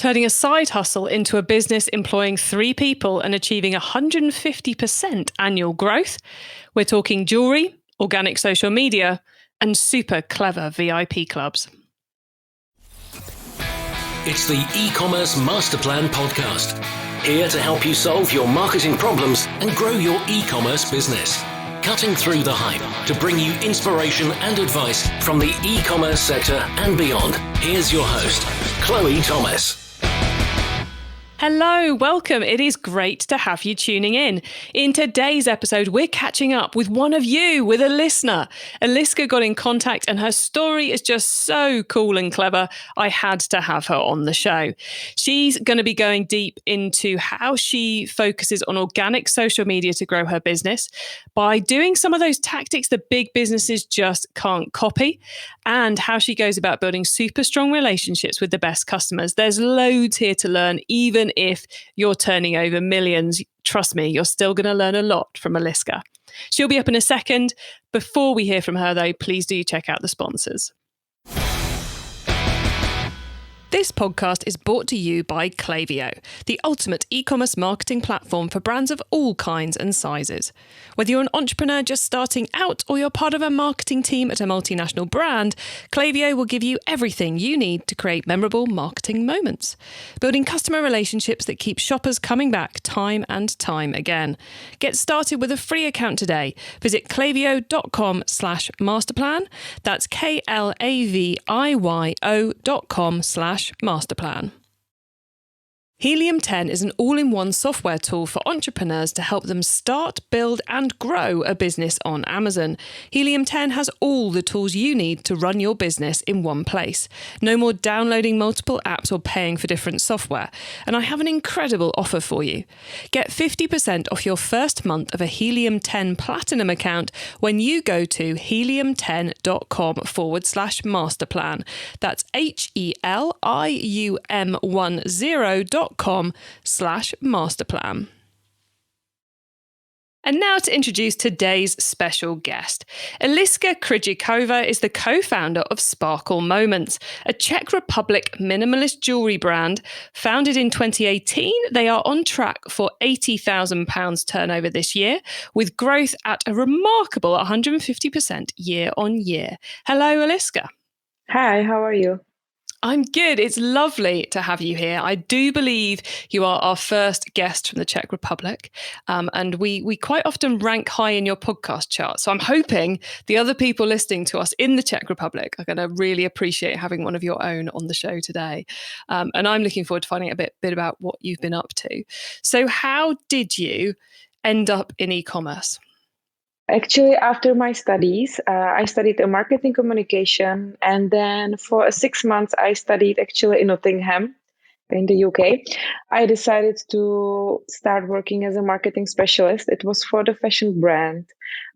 turning a side hustle into a business employing 3 people and achieving 150% annual growth. We're talking jewelry, organic social media, and super clever VIP clubs. It's the e-commerce master plan podcast. Here to help you solve your marketing problems and grow your e-commerce business. Cutting through the hype to bring you inspiration and advice from the e-commerce sector and beyond. Here's your host, Chloe Thomas. Hello, welcome. It is great to have you tuning in. In today's episode, we're catching up with one of you, with a listener. Eliska got in contact and her story is just so cool and clever. I had to have her on the show. She's going to be going deep into how she focuses on organic social media to grow her business by doing some of those tactics that big businesses just can't copy, and how she goes about building super strong relationships with the best customers. There's loads here to learn, even if you're turning over millions. Trust me, you're still going to learn a lot from Eliska. She'll be up in a second. Before we hear from her, though, please do check out the sponsors. This podcast is brought to you by Klaviyo, the ultimate e-commerce marketing platform for brands of all kinds and sizes. Whether you're an entrepreneur just starting out or you're part of a marketing team at a multinational brand, Klaviyo will give you everything you need to create memorable marketing moments, building customer relationships that keep shoppers coming back time and time again. Get started with a free account today. Visit klaviyo.com/masterplan. That's KLAVIYO.com/masterplan. Helium 10 is an all-in-one software tool for entrepreneurs to help them start, build, and grow a business on Amazon. Helium 10 has all the tools you need to run your business in one place. No more downloading multiple apps or paying for different software. And I have an incredible offer for you. Get 50% off your first month of a Helium 10 Platinum account when you go to helium10.com/masterplan. That's helium10.com/masterplan. And now to introduce today's special guest. Eliska Krajickova is the co-founder of Sparkle Moments, a Czech Republic minimalist jewelry brand. Founded in 2018, they are on track for £80,000 turnover this year, with growth at a remarkable 150% year on year. Hello, Eliska. Hi, how are you? I'm good. It's lovely to have you here. I do believe you are our first guest from the Czech Republic, and we quite often rank high in your podcast chart. So I'm hoping the other people listening to us in the Czech Republic are going to really appreciate having one of your own on the show today. And I'm looking forward to finding out a bit about what you've been up to. So how did you end up in e-commerce? Actually, after my studies, I studied marketing communication, and then for 6 months, I studied actually in Nottingham in the UK. I decided to start working as a marketing specialist. It was for the fashion brand,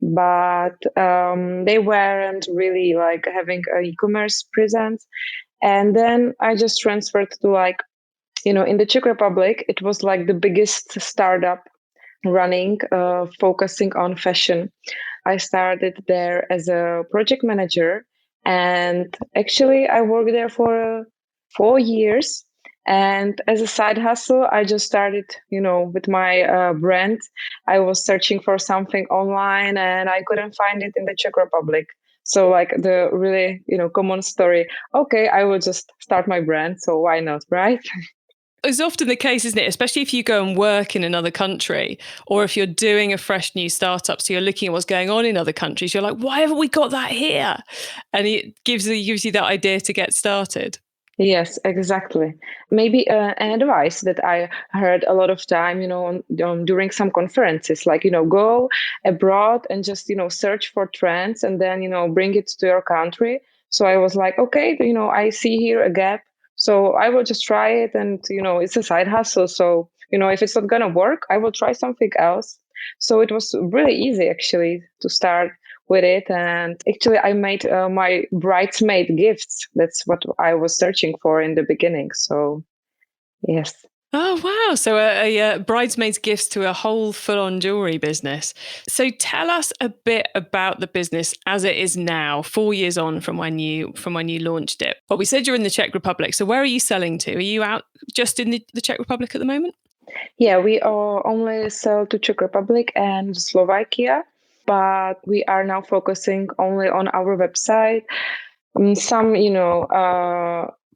but they weren't really like having an e-commerce presence. And then I just transferred to in the Czech Republic, it was like the biggest startup running, focusing on fashion. I started there as a project manager, and actually I worked there for 4 years. And as a side hustle, I just started, with my brand. I was searching for something online and I couldn't find it in the Czech Republic. So like the really, common story, okay, I will just start my brand. So why not, right? It's often the case, isn't it? Especially if you go and work in another country, or if you're doing a fresh new startup, so you're looking at what's going on in other countries, you're like, why haven't we got that here? And it gives you that idea to get started. Yes, exactly. Maybe an advice that I heard a lot of time, during some conferences, like, go abroad and just, search for trends and then, bring it to your country. So I was like, okay, I see here a gap. So I will just try it, and, it's a side hustle. So, if it's not going to work, I will try something else. So it was really easy, actually, to start with it. And actually, I made my bridesmaid gifts. That's what I was searching for in the beginning. So, yes. Oh, wow. So a bridesmaid's gifts to a whole full-on jewelry business. So tell us a bit about the business as it is now, 4 years on from when you launched it. Well, we said you're in the Czech Republic. So where are you selling to? Are you out just in the Czech Republic at the moment? Yeah, we only sell to Czech Republic and Slovakia, but we are now focusing only on our website. Some,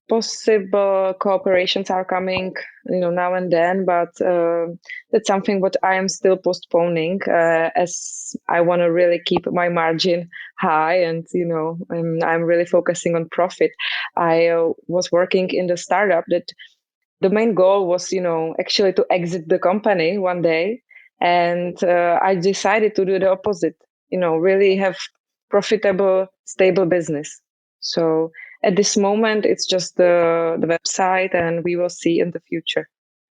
possible cooperations are coming, now and then, but that's something what I am still postponing, as I want to really keep my margin high, and I'm really focusing on profit. I was working in the startup that the main goal was, actually to exit the company one day. And I decided to do the opposite, really have profitable, stable business. So at this moment, it's just the website, and we will see in the future.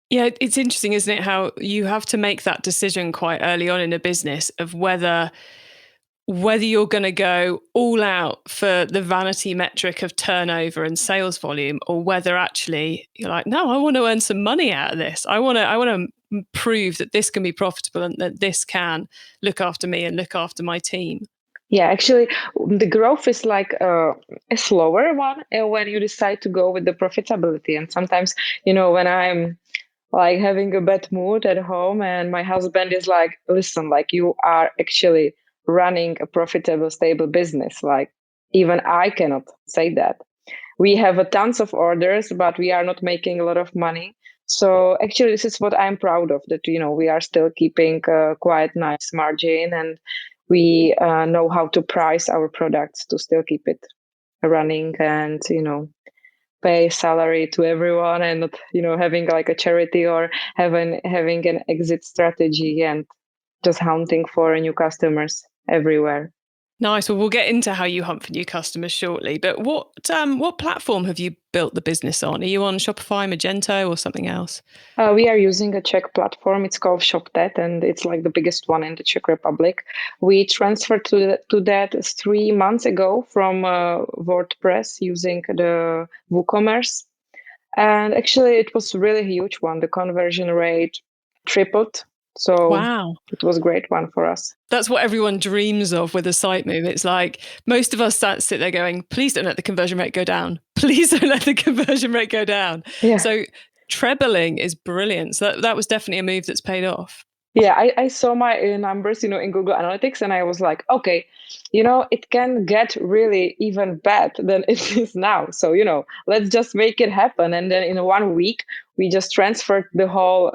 Yeah, it's interesting, isn't it? How you have to make that decision quite early on in a business of whether you're going to go all out for the vanity metric of turnover and sales volume, or whether actually you're like, no, I want to earn some money out of this. I want to prove that this can be profitable and that this can look after me and look after my team. Yeah, actually, the growth is like a slower one when you decide to go with the profitability. And sometimes, when I'm like having a bad mood at home and my husband is like, listen, like you are actually running a profitable, stable business. Like even I cannot say that. We have a tons of orders, but we are not making a lot of money. So actually, this is what I'm proud of, that, we are still keeping a quite nice margin, and we know how to price our products to still keep it running, and, pay salary to everyone, and not, having like a charity or having an exit strategy and just hunting for new customers everywhere. Nice. Well, we'll get into how you hunt for new customers shortly. But what platform have you built the business on? Are you on Shopify, Magento, or something else? We are using a Czech platform. It's called ShopTet, and it's like the biggest one in the Czech Republic. We transferred to that 3 months ago from WordPress using the WooCommerce. And actually, it was really a huge one. The conversion rate tripled. So Wow. it was a great one for us. That's what everyone dreams of with a site move. It's like most of us sit there going, please don't let the conversion rate go down. Please don't let the conversion rate go down. Yeah. So trebling is brilliant. So that was definitely a move that's paid off. Yeah, I saw my numbers, in Google Analytics, and I was like, okay, it can get really even bad than it is now. So, let's just make it happen. And then in 1 week, we just transferred the whole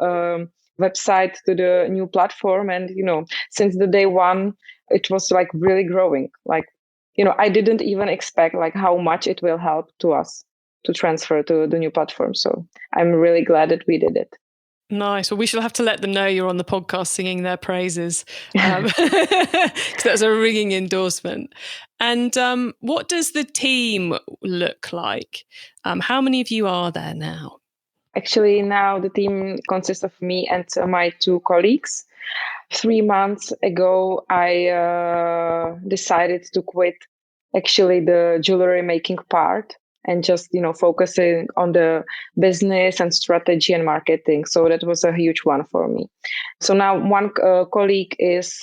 website to the new platform. And, since the day one, it was like really growing. Like, I didn't even expect like how much it will help to us to transfer to the new platform. So I'm really glad that we did it. Nice. Well, we shall have to let them know you're on the podcast singing their praises, because that's a ringing endorsement. And what does the team look like? How many of you are there now? Actually, now the team consists of me and my 2 colleagues. 3 months ago, I decided to quit actually the jewelry making part and just, focusing on the business and strategy and marketing. So that was a huge one for me. So now one colleague is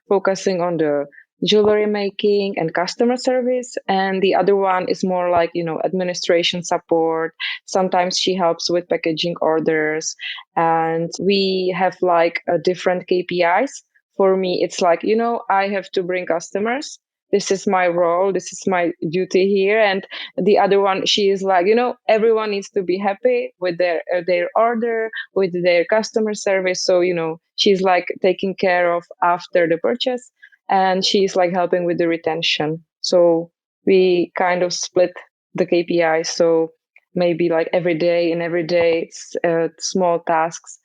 focusing on the jewelry making and customer service, and the other one is more like, administration support. Sometimes she helps with packaging orders, and we have like different KPIs. For me, it's like, I have to bring customers. This is my role. This is my duty here. And the other one, she is like, everyone needs to be happy with their order, with their customer service. So, she's like taking care of after the purchase, and she's like helping with the retention. So we kind of split the KPIs. So maybe like every day, small tasks,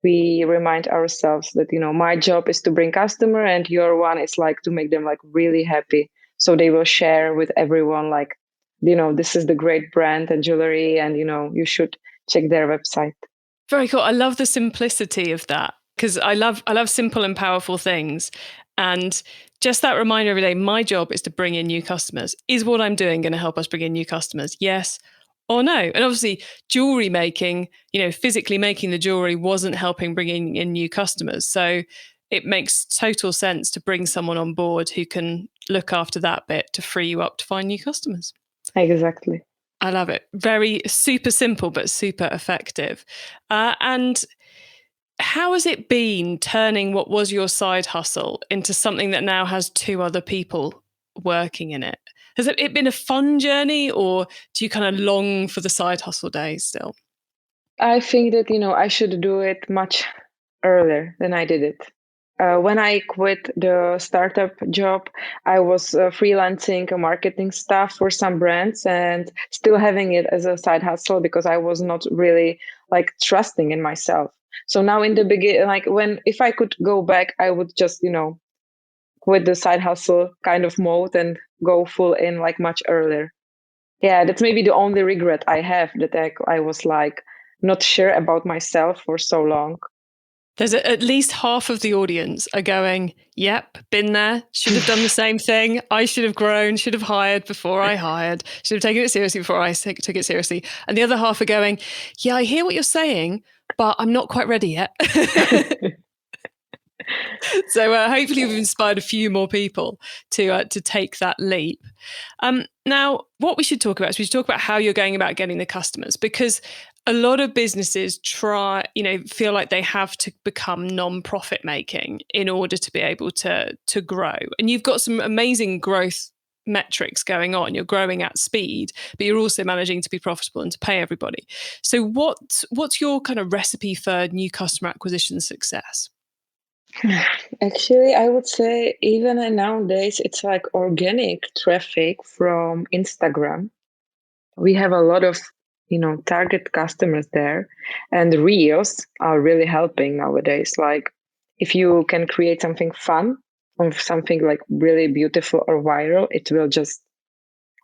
we remind ourselves that, my job is to bring customer, and your one is like to make them like really happy. So they will share with everyone like, this is the great brand and jewelry, and, you should check their website. Very cool. I love the simplicity of that, because I love simple and powerful things. And just that reminder every day, my job is to bring in new customers. Is what I'm doing going to help us bring in new customers? Yes. or no. And obviously jewelry making, physically making the jewelry wasn't helping bringing in new customers. So it makes total sense to bring someone on board who can look after that bit to free you up to find new customers. Exactly. I love it. Very super simple, but super effective. And how has it been turning what was your side hustle into something that now has 2 other people working in it? Has it been a fun journey, or do you kind of long for the side hustle days still? I think that, I should do it much earlier than I did it. When I quit the startup job, I was freelancing marketing stuff for some brands and still having it as a side hustle because I was not really like trusting in myself. So now in the beginning, like if I could go back, I would just, quit the side hustle kind of mode and go full in like much earlier. Yeah, that's maybe the only regret I have, that I was like not sure about myself for so long. There's at least half of the audience are going, yep, been there, should have done the same thing. I should have grown, should have hired before I hired, should have taken it seriously before I took it seriously. And the other half are going, yeah, I hear what you're saying, but I'm not quite ready yet. So hopefully we've inspired a few more people to take that leap. Now, what we should talk about is we should talk about how you're going about getting the customers, because a lot of businesses feel like they have to become non-profit making in order to be able to grow. And you've got some amazing growth metrics going on. You're growing at speed, but you're also managing to be profitable and to pay everybody. So what's your kind of recipe for new customer acquisition success? Actually, I would say even nowadays, it's like organic traffic from Instagram. We have a lot of, target customers there, and reels are really helping nowadays. Like if you can create something fun or something like really beautiful or viral, it will just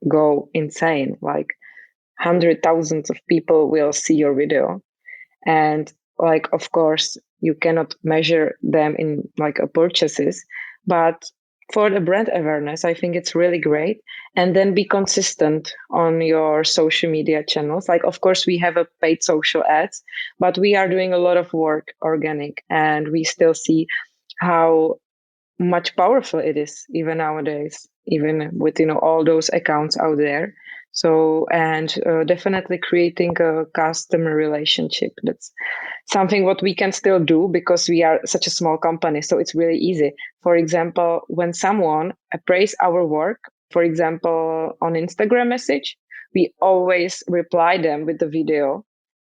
go insane. Like 100,000 of people will see your video. And like, of course, you cannot measure them in like purchases, but for the brand awareness, I think it's really great. And then be consistent on your social media channels. Like, of course, we have a paid social ads, but we are doing a lot of work organic, and we still see how much powerful it is even nowadays, even with all those accounts out there. So, and definitely creating a customer relationship. That's something what we can still do because we are such a small company. So it's really easy. For example, when someone appraise our work, for example, on Instagram message, we always reply them with the video,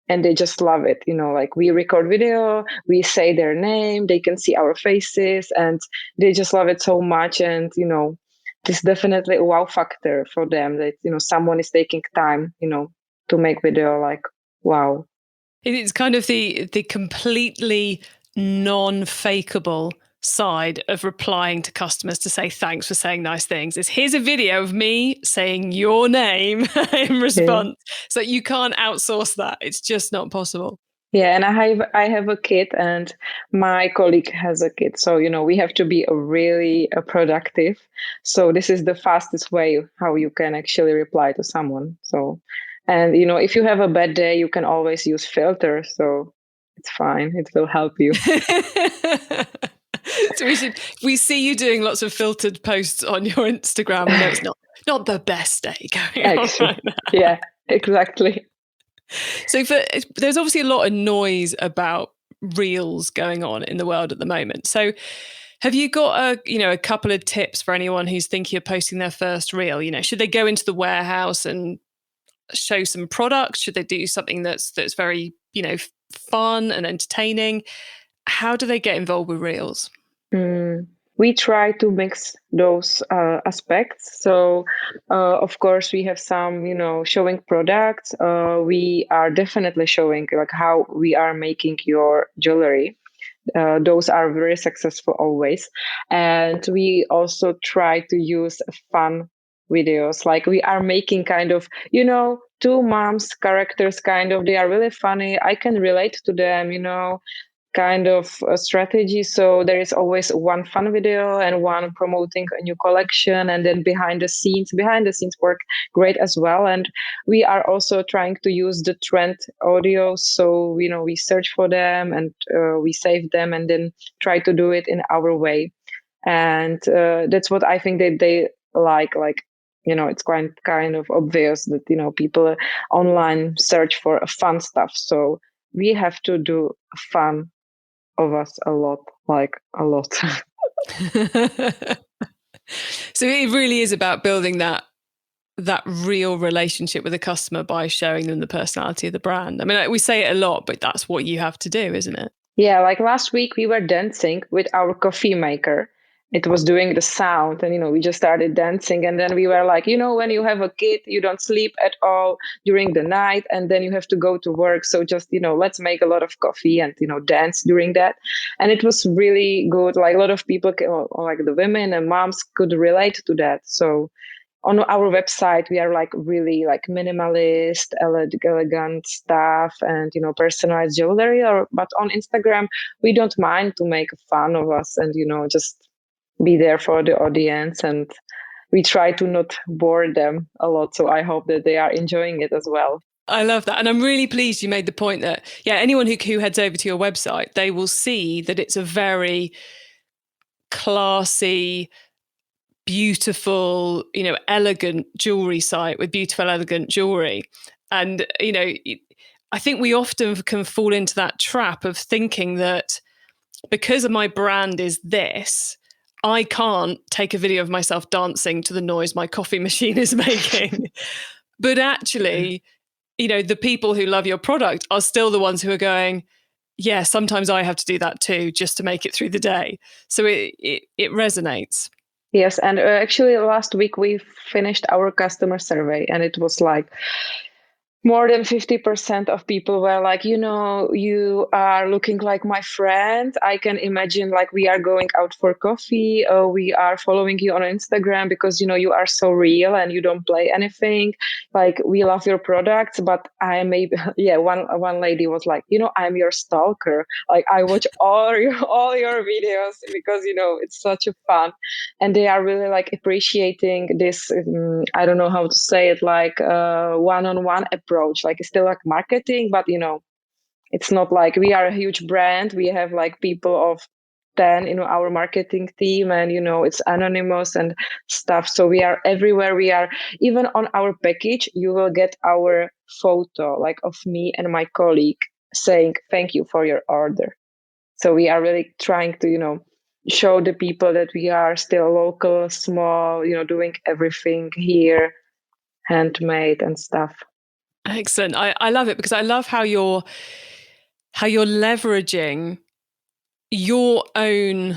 and they just love it. Like we record video, we say their name, they can see our faces, and they just love it so much. And this definitely a wow factor for them, that someone is taking time to make video. Like, wow. It's kind of the completely non-fakeable side of replying to customers to say thanks for saying nice things. Is here's a video of me saying your name in response. Yeah. So you can't outsource that. It's just not possible. Yeah, and I have a kid, and my colleague has a kid. So we have to be really productive. So this is the fastest way how you can actually reply to someone. So, and if you have a bad day, you can always use filters. So it's fine. It will help you. So we see you doing lots of filtered posts on your Instagram. I know it's not the best day going on right now. Yeah, exactly. So there's obviously a lot of noise about reels going on in the world at the moment. So have you got a couple of tips for anyone who's thinking of posting their first reel? Should they go into the warehouse and show some products? Should they do something that's very, fun and entertaining? How do they get involved with reels? We try to mix those aspects. So, of course, we have some, showing products. We are definitely showing like how we are making your jewelry. Those are very successful always. And we also try to use fun videos. Like we are making kind of, two moms characters kind of. They are really funny. I can relate to them, kind of strategy. So there is always one fun video and one promoting a new collection, and then behind the scenes work great as well. And we are also trying to use the trend audios. So we search for them and we save them and then try to do it in our way. And that's what I think that they like. It's quite kind of obvious that people online search for fun stuff. So we have to do fun of us a lot. So it really is about building that real relationship with the customer by showing them the personality of the brand. I mean, we say it a lot, but that's what you have to do, isn't it? Yeah, like last week we were dancing with our coffee maker. It was doing the sound, and we just started dancing. And then we were like, when you have a kid, you don't sleep at all during the night, and then you have to go to work. So just let's make a lot of coffee and dance during that. And it was really good. Like a lot of people, like the women and moms, could relate to that. So on our website, we are like really like minimalist, elegant stuff, and personalized jewelry. But on Instagram, we don't mind to make fun of us and just be there for the audience, and we try to not bore them a lot. So I hope that they are enjoying it as well. I love that. And I'm really pleased you made the point that, anyone who heads over to your website, they will see that it's a very classy, beautiful, elegant jewelry site with beautiful, elegant jewelry. And, I think we often can fall into that trap of thinking that because of my brand is this, I can't take a video of myself dancing to the noise my coffee machine is making. But actually, the people who love your product are still the ones who are going, yeah, sometimes I have to do that too, just to make it through the day. So it resonates. Yes. And actually last week we finished our customer survey, and it was like more than 50% of people were like, you are looking like my friend. I can imagine like we are going out for coffee, or we are following you on Instagram because, you are so real and you don't play anything. Like, we love your products, but one lady was like, I'm your stalker. Like, I watch all your videos because, it's such a fun. And they are really like appreciating this, I don't know how to say it, like one-on-one approach. Like, it's still like marketing, but it's not like we are a huge brand. We have like people of 10 our marketing team, and it's anonymous and stuff. So we are everywhere. We are even on our package, you will get our photo like of me and my colleague saying thank you for your order. So we are really trying to show the people that we are still local, small, doing everything here, handmade and stuff. Excellent. I love it, because I love how you're leveraging your own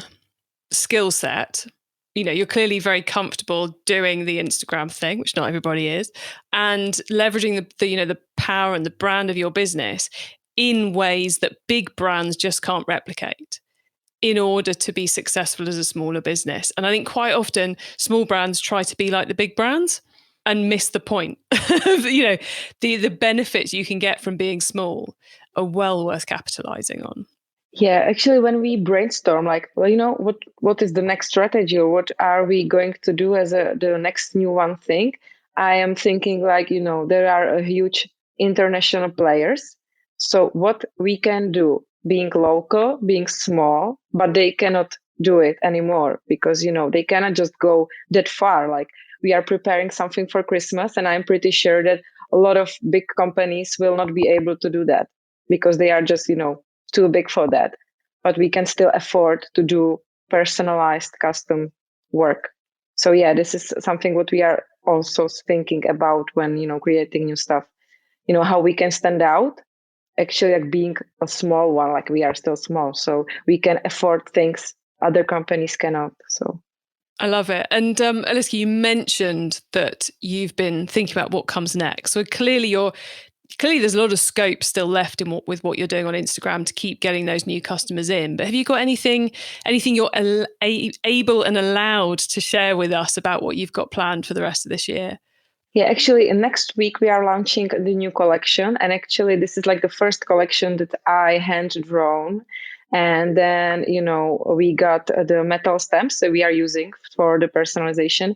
skill set. You're clearly very comfortable doing the Instagram thing, which not everybody is, and leveraging the power and the brand of your business in ways that big brands just can't replicate in order to be successful as a smaller business. And I think quite often small brands try to be like the big brands and miss the point of, the benefits you can get from being small are well worth capitalizing on. Yeah, actually, when we brainstorm, like, well, what is the next strategy, or what are we going to do as the next new one thing? I am thinking like, there are a huge international players. So what we can do, being local, being small, but they cannot do it anymore because, they cannot just go that far. Like, we are preparing something for Christmas, and I'm pretty sure that a lot of big companies will not be able to do that because they are just, too big for that. But we can still afford to do personalized custom work. So yeah, this is something what we are also thinking about when, creating new stuff, how we can stand out. Actually, like being a small one, like we are still small, so we can afford things other companies cannot. So I love it. And Eliska, you mentioned that you've been thinking about what comes next. So clearly there's a lot of scope still left with what you're doing on Instagram to keep getting those new customers in. But have you got anything you're able and allowed to share with us about what you've got planned for the rest of this year? Yeah, actually, next week we are launching the new collection. And actually, this is like the first collection that I hand drawn. And then, we got the metal stamps that we are using for the personalization.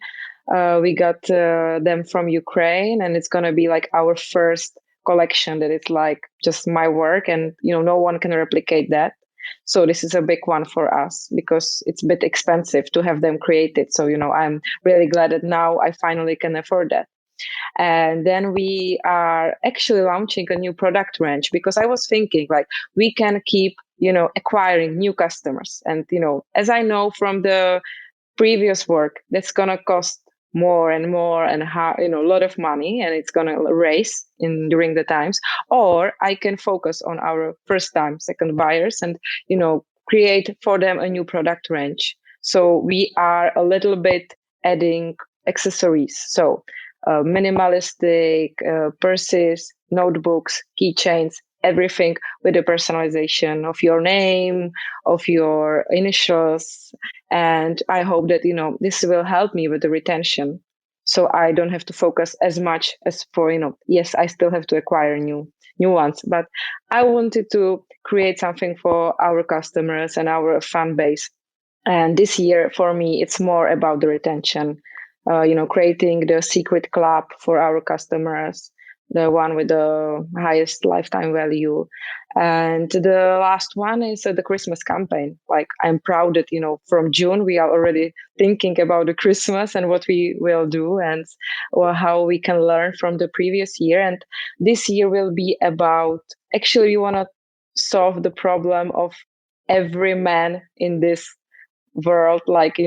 We got them from Ukraine, and it's going to be like our first collection that is like just my work. And, no one can replicate that. So this is a big one for us because it's a bit expensive to have them created. So, I'm really glad that now I finally can afford that. And then we are actually launching a new product range because I was thinking like we can keep, acquiring new customers. And, as I know from the previous work, that's going to cost more and more and a lot of money, and it's going to raise in during the times. Or I can focus on our first time, second buyers and, create for them a new product range. So we are a little bit adding accessories. So minimalistic purses, notebooks, keychains, everything with the personalization of your name, of your initials. And I hope that, this will help me with the retention. So I don't have to focus as much as for, yes, I still have to acquire new ones, but I wanted to create something for our customers and our fan base. And this year, for me, it's more about the retention, creating the secret club for our customers, the one with the highest lifetime value. And the last one is the Christmas campaign. Like, I'm proud that, from June, we are already thinking about the Christmas and what we will do and how we can learn from the previous year. And this year will be about, actually, we want to solve the problem of every man in this world, like,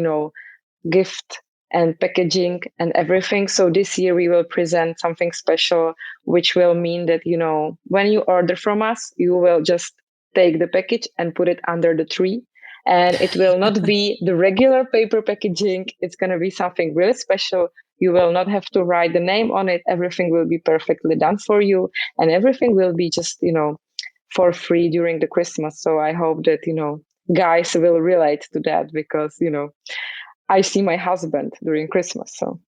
gift and packaging and everything. So this year we will present something special, which will mean that, when you order from us, you will just take the package and put it under the tree. And it will not be the regular paper packaging. It's going to be something really special. You will not have to write the name on it. Everything will be perfectly done for you. And everything will be just, for free during the Christmas. So I hope that, guys will relate to that because, I see my husband during Christmas. So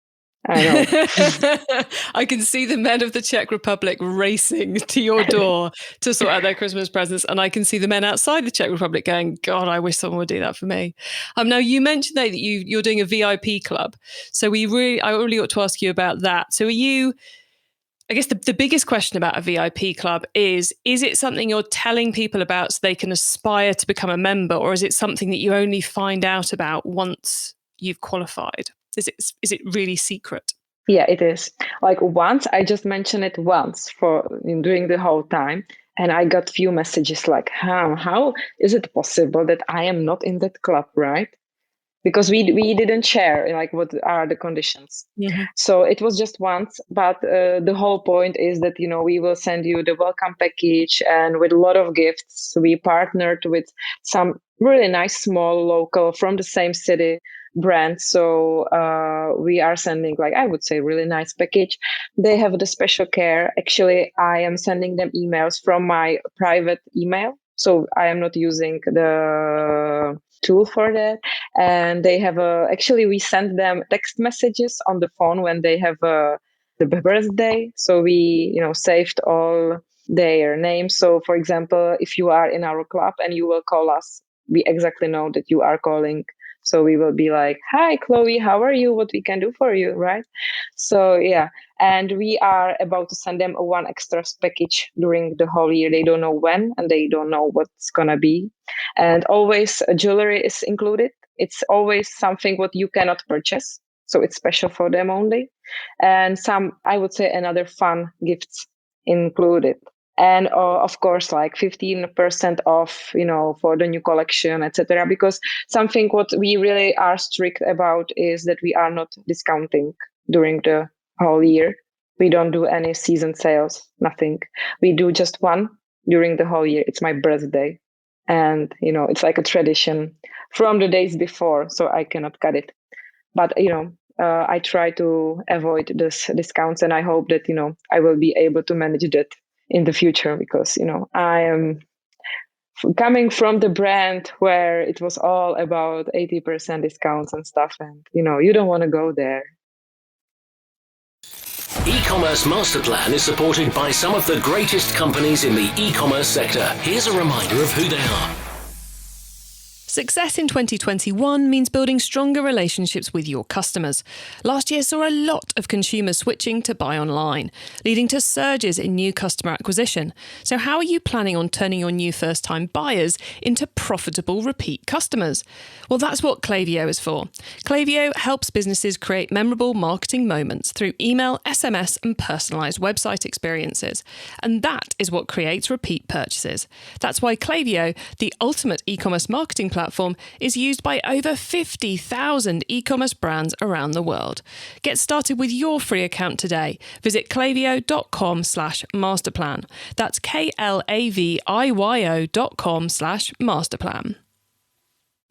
I know. I can see the men of the Czech Republic racing to your door to sort out their Christmas presents. And I can see the men outside the Czech Republic going, God, I wish someone would do that for me. Now, you mentioned that you're doing a VIP club. So I really ought to ask you about that. So I guess the biggest question about a VIP club is it something you're telling people about so they can aspire to become a member, or is it something that you only find out about once you've qualified? Is it really secret? Yeah, it is. Like once, I just mentioned it once during the whole time. And I got few messages like, how is it possible that I am not in that club, right? Because we didn't share like what are the conditions. Mm-hmm. So it was just once, but the whole point is that, we will send you the welcome package and with a lot of gifts. We partnered with some really nice small local from the same city brand. So we are sending, like, I would say, really nice package. They have the special care. Actually, I am sending them emails from my private email. So I am not using the tool for that. And they have actually, we send them text messages on the phone when they have the birthday. So we, saved all their names. So for example, if you are in our club and you will call us, we exactly know that you are calling. So we will be like, hi, Chloe, how are you? What we can do for you, right? So yeah. And we are about to send them a one extra package during the whole year. They don't know when and they don't know what's going to be. And always jewelry is included. It's always something what you cannot purchase. So it's special for them only. And some, I would say, another fun gifts included. And of course, like 15% off, for the new collection, etc. Because something what we really are strict about is that we are not discounting during the whole year. We don't do any season sales, nothing. We do just one during the whole year. It's my birthday. And, it's like a tradition from the days before, so I cannot cut it. But, I try to avoid this discounts, and I hope that, I will be able to manage that in the future because, I am coming from the brand where it was all about 80% discounts and stuff. And, you don't want to go there. E-commerce Master Plan is supported by some of the greatest companies in the e-commerce sector. Here's a reminder of who they are. Success in 2021 means building stronger relationships with your customers. Last year saw a lot of consumers switching to buy online, leading to surges in new customer acquisition. So how are you planning on turning your new first-time buyers into profitable repeat customers? Well, that's what Klaviyo is for. Klaviyo helps businesses create memorable marketing moments through email, SMS, and personalised website experiences. And that is what creates repeat purchases. That's why Klaviyo, the ultimate e-commerce marketing platform, is used by over 50,000 e-commerce brands around the world. Get started with your free account today. Visit klaviyo.com/masterplan. That's klaviyo.com/masterplan.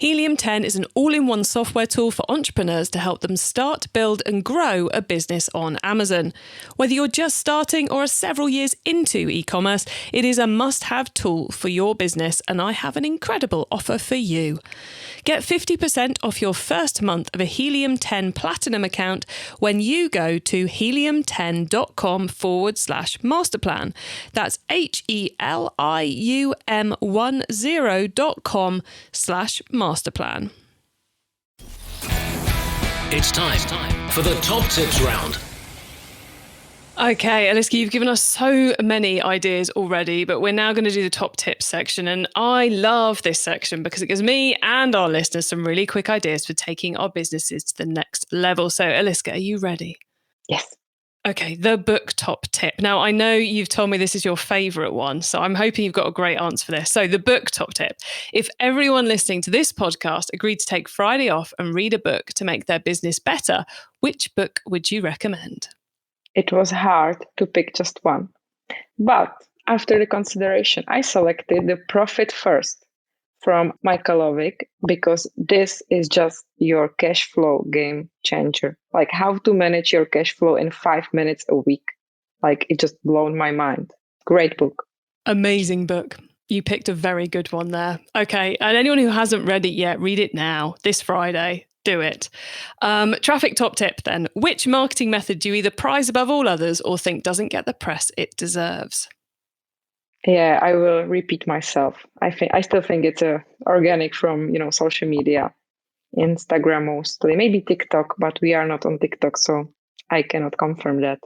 Helium 10 is an all-in-one software tool for entrepreneurs to help them start, build and grow a business on Amazon. Whether you're just starting or are several years into e-commerce, it is a must-have tool for your business, and I have an incredible offer for you. Get 50% off your first month of a Helium 10 Platinum account when you go to helium10.com/masterplan. That's helium10.com/masterplan. It's time for the top tips round. Okay, Eliska, you've given us so many ideas already, but we're now going to do the top tips section. And I love this section because it gives me and our listeners some really quick ideas for taking our businesses to the next level. So, Eliska, are you ready? Yes. Okay, the book top tip. Now, I know you've told me this is your favourite one, so I'm hoping you've got a great answer for this. So, the book top tip. If everyone listening to this podcast agreed to take Friday off and read a book to make their business better, which book would you recommend? It was hard to pick just one. But after the consideration, I selected The Profit First from Michael Lovick, because this is just your cash flow game changer. Like how to manage your cash flow in 5 minutes a week. Like it just blown my mind. Great book. Amazing book. You picked a very good one there. Okay, and anyone who hasn't read it yet, read it now, this Friday. Do it. Traffic top tip then. Which marketing method do you either prize above all others or think doesn't get the press it deserves? Yeah, I will repeat myself. I still think it's organic from social media, Instagram mostly, maybe TikTok, but we are not on TikTok, so I cannot confirm that.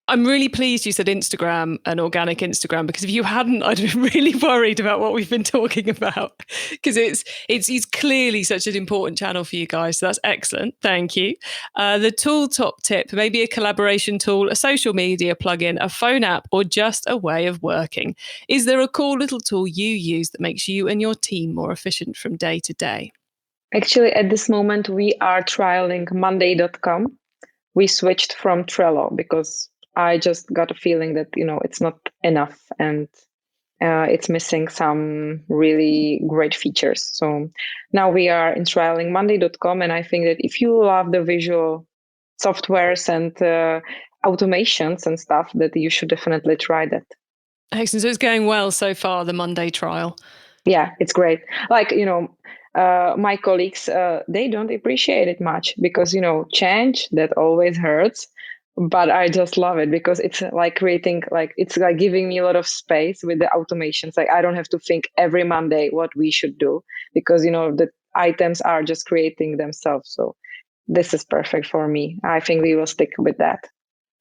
I'm really pleased you said Instagram and organic Instagram, because if you hadn't, I'd be really worried about what we've been talking about, because it's clearly such an important channel for you guys. So that's excellent. Thank you. The tool top tip, maybe a collaboration tool, a social media plugin, a phone app, or just a way of working. Is there a cool little tool you use that makes you and your team more efficient from day to day? Actually, at this moment, we are trialing Monday.com. We switched from Trello because I just got a feeling that, it's not enough and it's missing some really great features. So now we are in trialing Monday.com. And I think that if you love the visual softwares and automations and stuff, that you should definitely try that. Excellent. So it's going well so far, the Monday trial. Yeah, it's great. Like, my colleagues, they don't appreciate it much because, change, that always hurts. But I just love it because it's like it's like giving me a lot of space with the automations. Like I don't have to think every Monday what we should do because, the items are just creating themselves. So this is perfect for me. I think we will stick with that.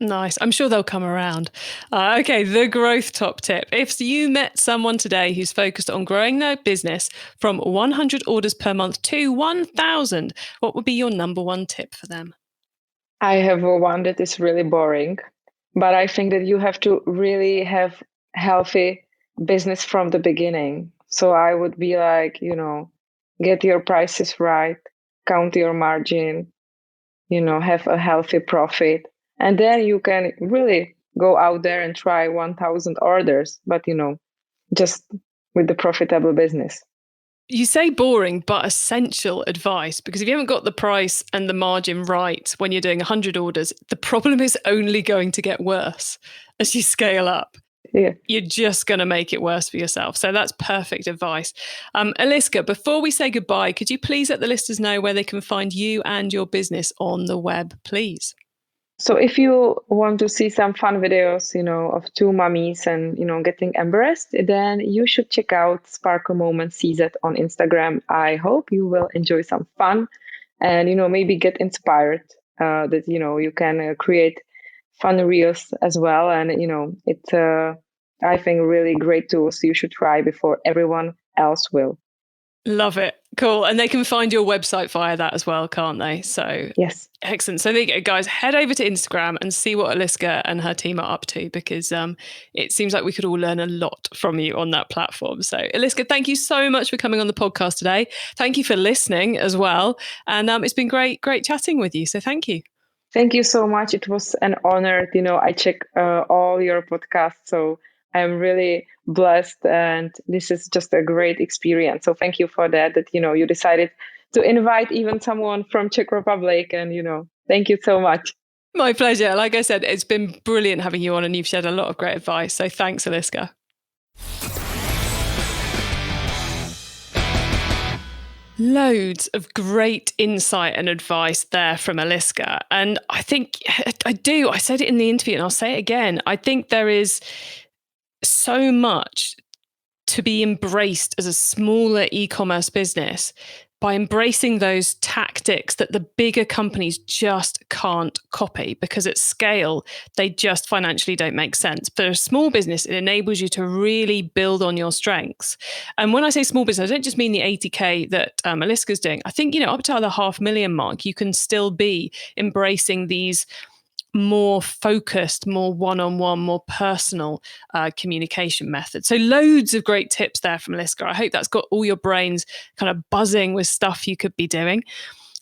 Nice. I'm sure they'll come around. Okay, the growth top tip. If you met someone today who's focused on growing their business from 100 orders per month to 1,000, what would be your number one tip for them? I have one that is really boring, but I think that you have to really have healthy business from the beginning. So I would be like, get your prices right, count your margin, have a healthy profit. And then you can really go out there and try 1,000 orders, but, just with the profitable business. You say boring, but essential advice, because if you haven't got the price and the margin right when you're doing 100 orders, the problem is only going to get worse as you scale up. Yeah. You're just going to make it worse for yourself. So that's perfect advice. Eliska, before we say goodbye, could you please let the listeners know where they can find you and your business on the web, please? So if you want to see some fun videos, of two mummies and, getting embarrassed, then you should check out Sparkle Moment CZ on Instagram. I hope you will enjoy some fun and, maybe get inspired that, you can create fun reels as well. And, it's, I think, really great tools you should try before everyone else will. Love it. Cool. And they can find your website via that as well, can't they? So yes. Excellent. So there you go, guys. Head over to Instagram and see what Eliska and her team are up to, because it seems like we could all learn a lot from you on that platform. So Eliska, thank you so much for coming on the podcast today. Thank you for listening as well. And it's been great chatting with you. So thank you. Thank you so much. It was an honor. I check all your podcasts. So I'm really blessed, and this is just a great experience. So thank you for that, you decided to invite even someone from Czech Republic, and, thank you so much. My pleasure. Like I said, it's been brilliant having you on, and you've shared a lot of great advice. So thanks, Eliska. Loads of great insight and advice there from Eliska. And I think I said it in the interview and I'll say it again. I think there is so much to be embraced as a smaller e-commerce business by embracing those tactics that the bigger companies just can't copy, because at scale, they just financially don't make sense. For a small business, it enables you to really build on your strengths. And when I say small business, I don't just mean the 80K that Eliska's doing. I think, up to the 500,000 mark, you can still be embracing these more focused, more one-on-one, more personal communication methods. So loads of great tips there from Eliska. I hope that's got all your brains kind of buzzing with stuff you could be doing.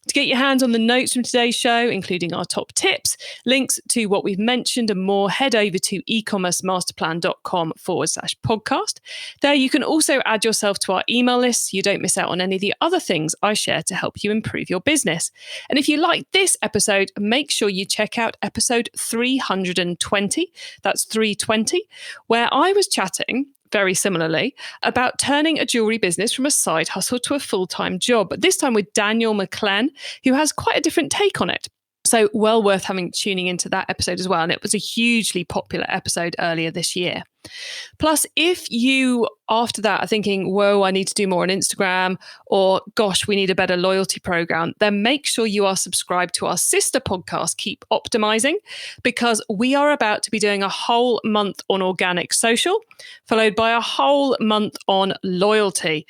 To get your hands on the notes from today's show, including our top tips, links to what we've mentioned and more, head over to ecommercemasterplan.com/podcast. There you can also add yourself to our email list so you don't miss out on any of the other things I share to help you improve your business. And if you like this episode, make sure you check out episode 320, that's 320, where I was chatting very similarly about turning a jewelry business from a side hustle to a full-time job, but this time with Daniel McClenn, who has quite a different take on it. So well worth tuning into that episode as well. And it was a hugely popular episode earlier this year. Plus, if you, after that, are thinking, whoa, I need to do more on Instagram, or gosh, we need a better loyalty program, then make sure you are subscribed to our sister podcast, Keep Optimizing, because we are about to be doing a whole month on organic social, followed by a whole month on loyalty.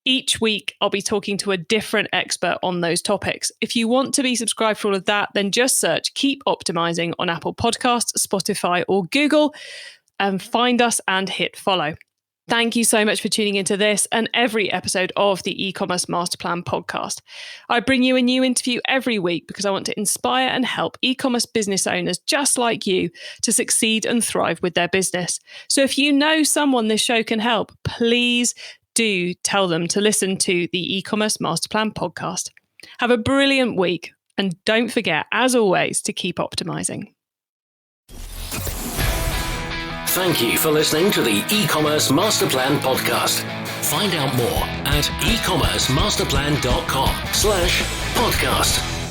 Each week, I'll be talking to a different expert on those topics. If you want to be subscribed for all of that, then just search Keep Optimizing on Apple Podcasts, Spotify, or Google, and find us and hit follow. Thank you so much for tuning into this and every episode of the E-commerce Masterplan podcast. I bring you a new interview every week because I want to inspire and help e-commerce business owners just like you to succeed and thrive with their business. So if you know someone this show can help, please do tell them to listen to the E-commerce Masterplan podcast. Have a brilliant week, and don't forget, as always, to keep optimizing. Thank you for listening to the E-commerce Masterplan podcast. Find out more at ecommercemasterplan.com/podcast.